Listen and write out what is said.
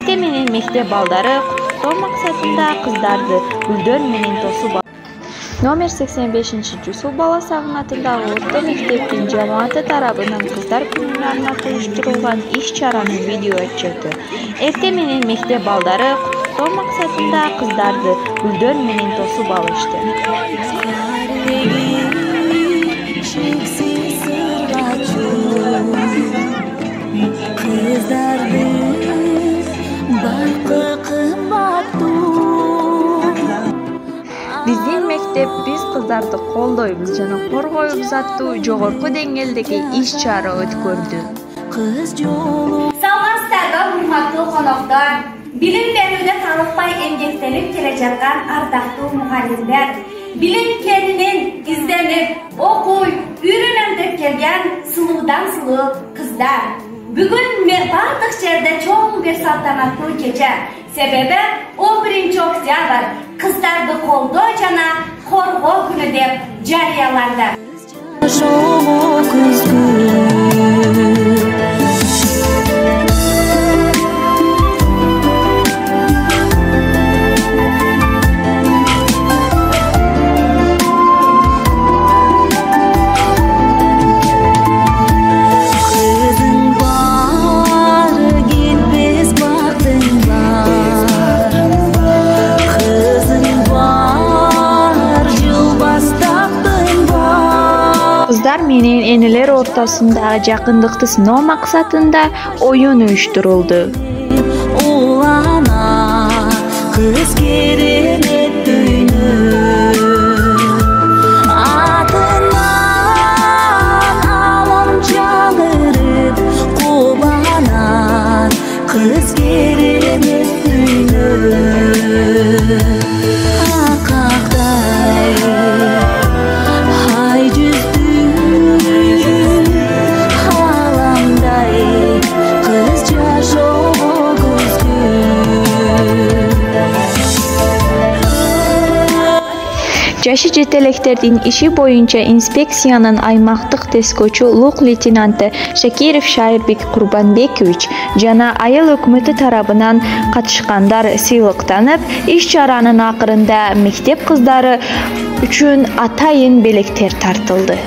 Эрте менен мектеп балдары куттуктоо максатында кыздарды гүлдөр менен тосуп алды. Номер 85 суу бала сагын атындагы орто мектептин жамааты тарабынан кыздар күнүнө арнап уюштурулган иш-чаранын видео отчету. Эрте менен мектеп балдары куттуктоо максатында кыздарды гүлдөр менен тосуп алышты. Биздин мектеп биз кыздарды колдойбуз жана коргойбуз аттуу жогорку деңгээлдеги иш-чара өткөрдү. Саламатсыздарбы, урматтуу коноктор. Билим берүүдө талыкпай эмгектенип келе жаткан ардактуу мугалимдер, билим кенинин изденип, окуй, үйрөнөм деп келген сулуудан сулуу кыздар. Бүгүн бардык жерде чоң бир салтанаттуу кече. Себеби 11 октябрь кыздарды колдоо жана коргоо күнү деп жарыяланды. Kızlar menен энелер ортосундагы жакындыкты сыноо максатында оюн уюштурулду. Kız керемет дүйнө атынан алам жагырып кубанат. Kız керемет дүйнө акактай ай жүздүү аламдай кыз жашоо көзгү. Жашы жетелектердин иши боюнча инспекциянын аймактык тескөчү улук лейтенанты Шакиров Шайырбек Курбанбекович жана айыл өкмөтү тарабынан катышкандар сыйлыктанып, иш-чаранын акырында мектеп кыздары үчүн атайын белектер тартылды.